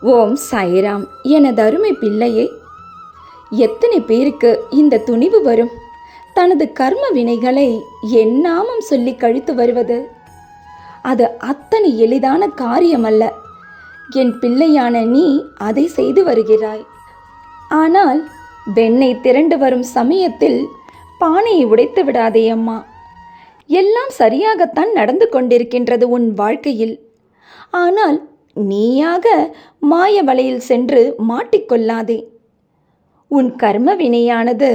ஓம் சாய்ராம். எனது அருமை பிள்ளையே, எத்தனை பேருக்கு இந்த துணிவு வரும்? தனது கர்ம வினைகளை என் நாமம் சொல்லி கழித்து வருவது. அது அத்தனை எளிதான காரியமல்ல. என் பிள்ளையான நீ அதை செய்து வருகிறாய். ஆனால் வெண்ணெய் திரண்டு வரும் சமயத்தில் பானையை உடைத்து விடாதே அம்மா. எல்லாம் சரியாகத்தான் நடந்து கொண்டிருக்கின்றது உன் வாழ்க்கையில். ஆனால் நீயாக மாய வலையில் சென்று மாட்டிக்கொள்ளாதே. உன் கர்ம வினையானது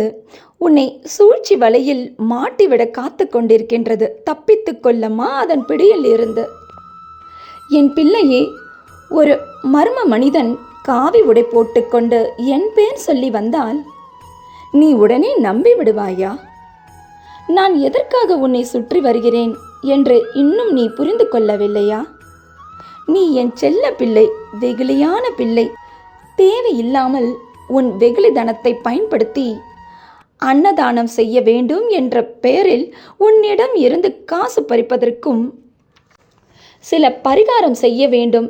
உன்னை சூழ்ச்சி வலையில் மாட்டிவிட காத்து கொண்டிருக்கின்றது. தப்பித்து கொள்ளம்மா அதன் பிடியில் இருந்து. என் பிள்ளையே, ஒரு மர்ம மனிதன் காவி உடை போட்டுக்கொண்டு என் பேர் சொல்லி வந்தால் நீ உடனே நம்பி விடுவாயா? நான் எதற்காக உன்னை சுற்றி வருகிறேன் என்று இன்னும் நீ புரிந்து கொள்ளவில்லையா? நீ என் செல்ல பிள்ளை, வெகுளியான பிள்ளை. தேவையில்லாமல் உன் வெகுளி தனத்தை பயன்படுத்தி அன்னதானம் செய்ய வேண்டும் என்ற பெயரில் உன்னிடம் இருந்து காசு பறிப்பதற்கும், சில பரிகாரம் செய்ய வேண்டும்,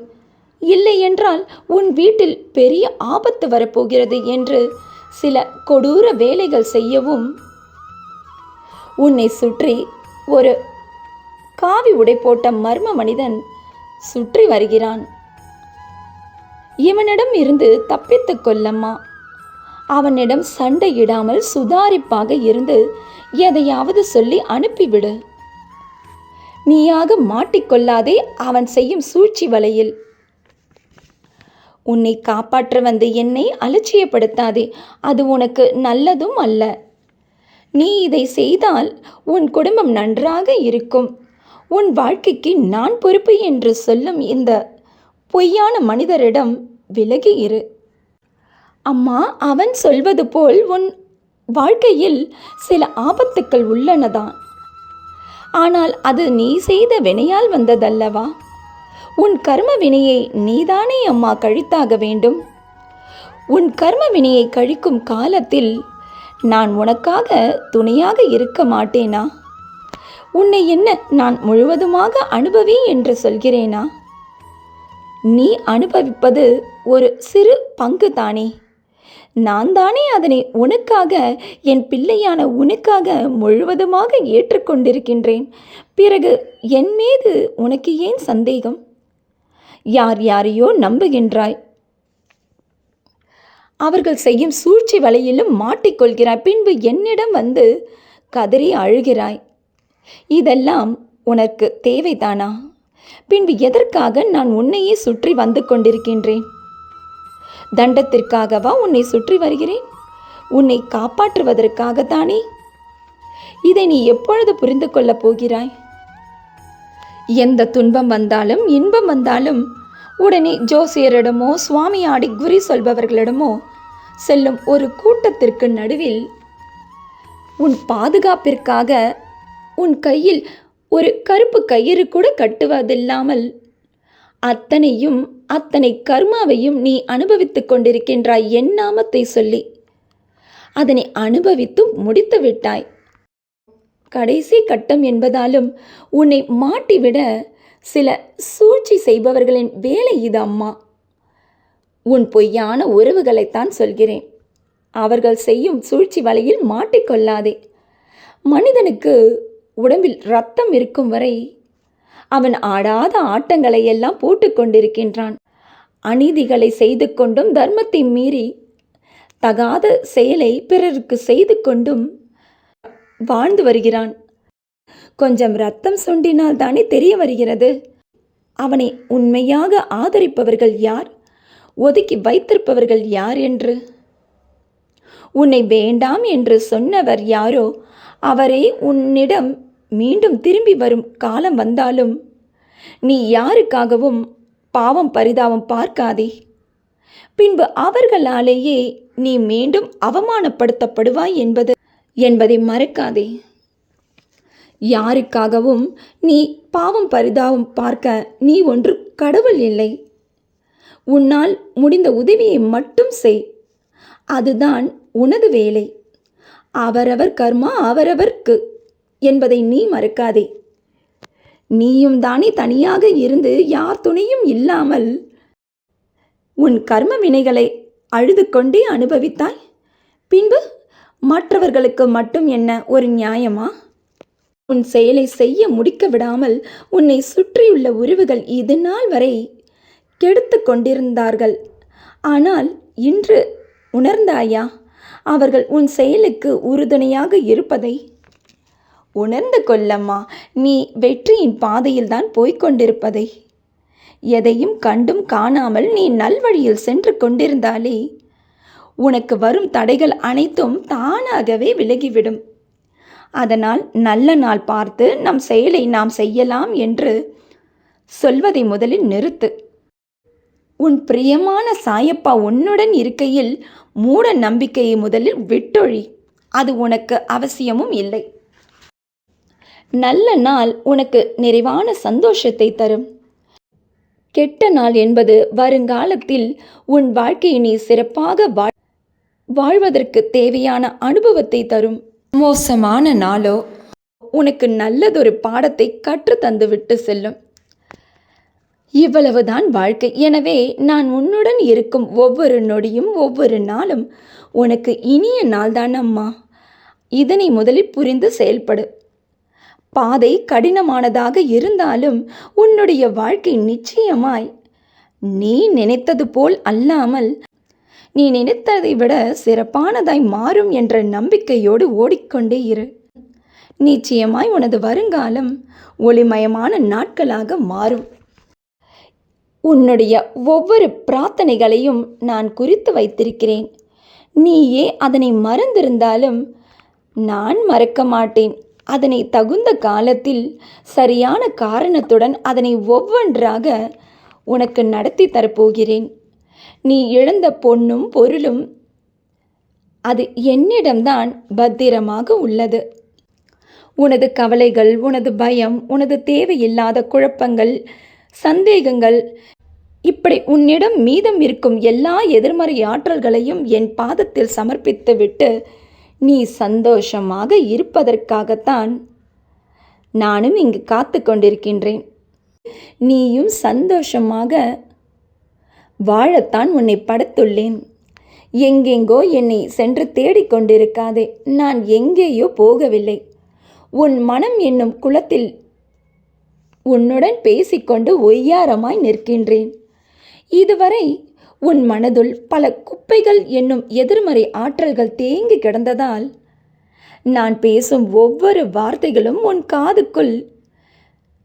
இல்லை என்றால் உன் வீட்டில் பெரிய ஆபத்து வரப்போகிறது என்று சில கொடூர வேலைகள் செய்யவும் உன்னை சுற்றி ஒரு காவி உடை போட்ட மர்ம மனிதன் சுற்றி வருகிறான். இவனிடம் இருந்து தப்பித்து கொள்ளம்மா. அவனிடம் சண்டையிடாமல் சுதாரிப்பாக இருந்து எதையாவது சொல்லி அனுப்பிவிடு. நீயாக மாட்டிக்கொள்ளாதே அவன் செய்யும் சூழ்ச்சி வலையில். உன்னை காப்பாற்ற வந்து என்னை அலட்சியப்படுத்தாதே. அது உனக்கு நல்லதும் அல்ல. நீ இதை செய்தால் உன் குடும்பம் நன்றாக இருக்கும். உன் வாழ்க்கைக்கு நான் பொறுப்பு என்று சொல்லும் இந்த பொய்யான மனிதரிடம் விலகி இரு. அம்மா, அவன் சொல்வது போல் உன் வாழ்க்கையில் சில ஆபத்துக்கள் உள்ளனதான். ஆனால் அது நீ செய்த வினையால் வந்ததல்லவா? உன் கர்ம வினையை நீதானே அம்மா கழித்தாக வேண்டும். உன் கர்ம வினையை கழிக்கும் காலத்தில் நான் உனக்காக துணையாக இருக்க மாட்டேனா? உன்னை என்ன நான் முழுவதுமாக அனுபவி என்று சொல்கிறேனா? நீ அனுபவிப்பது ஒரு சிறு பங்கு தானே. நான் தானே அதனை உனக்காக, என் பிள்ளையான உனக்காக முழுவதுமாக ஏற்றுக்கொண்டிருக்கின்றேன். பிறகு என் மீது உனக்கு ஏன் சந்தேகம்? யார் யாரையோ நம்புகின்றாய். அவர்கள் செய்யும் சூழ்ச்சி வலையிலும் மாட்டிக்கொள்கிறாய். பின்பு என்னிடம் வந்து கதறி அழுகிறாய். இதெல்லாம் உனக்கு தேவைதானா? பின்பு எதற்காக நான் உன்னையே சுற்றி வந்து கொண்டிருக்கின்றேன்? தண்டத்திற்காகவா உன்னை சுற்றி வருகிறேன்? உன்னை காப்பாற்றுவதற்காகத்தானே. இதை நீ எப்பொழுது புரிந்து கொள்ளப் போகிறாய்? எந்த துன்பம் வந்தாலும் இன்பம் வந்தாலும் உடனே ஜோசியரிடமோ சுவாமியாடி குறி சொல்பவர்களிடமோ செல்லும் ஒரு கூட்டத்திற்கு நடுவில் உன் பாதுகாப்பிற்காக உன் கையில் ஒரு கருப்பு கயிறு கூட கட்டுவதில்லாமல் அத்தனை கர்மாவையும் நீ அனுபவித்து கொண்டிருக்கின்றாய். என் நாமத்தை சொல்லி அதனை அனுபவித்து முடித்து விட்டாய். கடைசி கட்டம் என்பதாலும் உன்னை மாட்டிவிட சில சூழ்ச்சி செய்பவர்களின் வேலை இது அம்மா. உன் பொய்யான உறவுகளைத்தான் சொல்கிறேன். அவர்கள் செய்யும் சூழ்ச்சி வலையில் மாட்டிக்கொள்ளாதே. மனிதனுக்கு உடம்பில் இரத்தம் இருக்கும் வரை அவன் ஆடாத ஆட்டங்களை எல்லாம் போட்டுக்கொண்டிருக்கின்றான். அநீதிகளை செய்து கொண்டும் தர்மத்தை மீறி தகாத செயலை பிறருக்கு செய்து கொண்டும் வாழ்ந்து வருகிறான். கொஞ்சம் இரத்தம் சுண்டினால் தானே தெரிய வருகிறது அவனை உண்மையாக ஆதரிப்பவர்கள் யார், ஒதுக்கி வைத்திருப்பவர்கள் யார் என்று. உன்னை வேண்டாம் என்று சொன்னவர் யாரோ அவரே உன்னிடம் மீண்டும் திரும்பி வரும் காலம் வந்தாலும் நீ யாருக்காகவும் பாவம் பரிதாபம் பார்க்காதே. பின்பு அவர்களாலேயே நீ மீண்டும் அவமானப்படுத்தப்படுவாய் என்பதை மறக்காதே. யாருக்காகவும் நீ பாவம் பரிதாபம் பார்க்க நீ ஒன்று கடவுள் இல்லை. உன்னால் முடிந்த உதவியை மட்டும் செய். அதுதான் உனது வேலை. அவரவர் கர்மா அவரவர்க்கு என்பதை நீ மறக்காதே. நீயும் தானே தனியாக இருந்து யார் துணையும் இல்லாமல் உன் கர்ம வினைகளை அழுது கொண்டே அனுபவித்தாய். பின்பு மற்றவர்களுக்கு மட்டும் என்ன ஒரு நியாயமா? உன் செயலை செய்ய முடிக்க விடாமல் உன்னை சுற்றியுள்ள உறவுகள் இது நாள் வரை கெடுத்து கொண்டிருந்தார்கள். ஆனால் இன்று உணர்ந்தாயா அவர்கள் உன் செயலுக்கு உறுதுணையாக இருப்பதை? உணர்ந்து கொள்ளம்மா, நீ வெற்றியின் பாதையில்தான் போய்கொண்டிருப்பதை. எதையும் கண்டும் காணாமல் நீ நல்வழியில் சென்று கொண்டிருந்தாலே உனக்கு வரும் தடைகள் அனைத்தும் தானாகவே விலகிவிடும். அதனால் நல்ல நாள் பார்த்து நம் செயலை நாம் செய்யலாம் என்று சொல்வதை முதலில் நிறுத்து. உன் பிரியமான சாயப்பா உன்னுடன் இருக்கையில் மூட நம்பிக்கையை முதலில் விட்டொழி. அது உனக்கு அவசியமும் இல்லை. நல்ல நாள் உனக்கு நிறைவான சந்தோஷத்தை தரும். கெட்ட நாள் என்பது வருங்காலத்தில் உன் வாழ்க்கையை நீ சிறப்பாக வாழ்வதற்கு தேவையான அனுபவத்தை தரும். மோசமான நாளோ உனக்கு நல்லதொரு பாடத்தை கற்று தந்துவிட்டு செல்லும். இவ்வளவுதான் வாழ்க்கை. எனவே நான் உன்னுடன் இருக்கும் ஒவ்வொரு நொடியும் ஒவ்வொரு நாளும் உனக்கு இனிய நாள்தான் அம்மா. இதனை முதலில் புரிந்து செயல்படு. பாதை கடினமானதாக இருந்தாலும் உன்னுடைய வாழ்க்கை நிச்சயமாய் நீ நினைத்தது போல் அல்லாமல் நீ நினைத்ததை விட சிறப்பானதாய் மாறும் என்ற நம்பிக்கையோடு ஓடிக்கொண்டே இரு. நிச்சயமாய் உனது வருங்காலம் ஒளிமயமான நாட்களாக மாறும். உன்னுடைய ஒவ்வொரு பிரார்த்தனைகளையும் நான் குறித்து வைத்திருக்கிறேன். நீயே அதனை மறந்திருந்தாலும் நான் மறக்க மாட்டேன். அதனை தகுந்த காலத்தில் சரியான காரணத்துடன் அதனை ஒவ்வொன்றாக உனக்கு நடத்தி தரப்போகிறேன். நீ இழந்த பொன்னும் பொருளும் அது என்னிடம்தான் பத்திரமாக உள்ளது. உனது கவலைகள், உனது பயம், உனது தேவையில்லாத குழப்பங்கள், சந்தேகங்கள், இப்படி உன்னிடம் மீதம் இருக்கும் எல்லா எதிர்மறை ஆற்றல்களையும் என் பாதத்தில் சமர்ப்பித்துவிட்டு நீ சந்தோஷமாக இருப்பதற்காகத்தான் நானும் இங்கு காத்து கொண்டிருக்கின்றேன். நீயும் சந்தோஷமாக வாழத்தான் உன்னை படைத்துள்ளேன். எங்கெங்கோ என்னை சென்று தேடிக்கொண்டிருக்காதே. நான் எங்கேயோ போகவில்லை. உன் மனம் என்னும் குளத்தில் உன்னுடன் பேசிக்கொண்டு ஒய்யாரமாய் நிற்கின்றேன். இதுவரை உன் மனதுள் பல குப்பைகள் என்னும் எதிர்மறை ஆற்றல்கள் தேங்கி கிடந்ததால் நான் பேசும் ஒவ்வொரு வார்த்தைகளும் உன் காதுக்குள்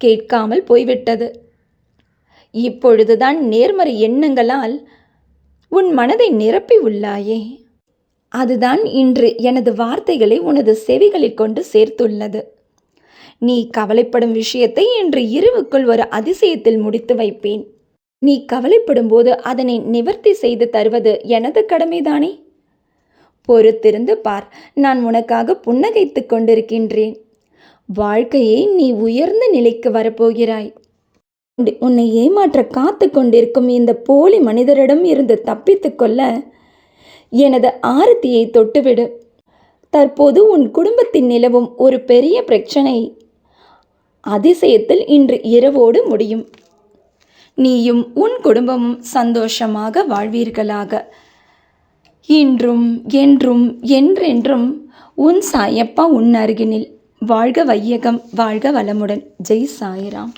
கேட்காமல் போய்விட்டது. இப்பொழுதுதான் நேர்மறை எண்ணங்களால் உன் மனதை நிரப்பி உள்ளாயே. அதுதான் இன்று எனது வார்த்தைகளை உனது செவிகளில் கொண்டு சேர்த்துள்ளது. நீ கவலைப்படும் விஷயத்தை இன்று இரவுக்குள் ஒரு அதிசயத்தில் முடித்து வைப்பேன். நீ கவலைப்படும் போது அதனை நிவர்த்தி செய்து தருவது எனது கடமைதானே. பொறுத்திருந்து பார். நான் உனக்காக புன்னகைத்து கொண்டிருக்கின்றேன். வாழ்க்கையை நீ உயர்ந்த நிலைக்கு வரப்போகிறாய். உன்னை ஏமாற்ற காத்து கொண்டிருக்கும் இந்த போலி மனிதரிடம் இருந்து தப்பித்து கொள்ள எனது ஆரத்தியை தொட்டுவிடு. தற்போது உன் குடும்பத்தில் நிலவும் ஒரு பெரிய பிரச்சனை அதிசயத்தில் இன்று இரவோடு முடியும். நீயும் உன் குடும்பமும் சந்தோஷமாக வாழ்வீர்களாக. இன்றும் என்றும் என்றென்றும் உன் சாயப்பா உன் அருகினில். வாழ்க வையகம், வாழ்க வளமுடன். ஜெய் சாய்ராம்.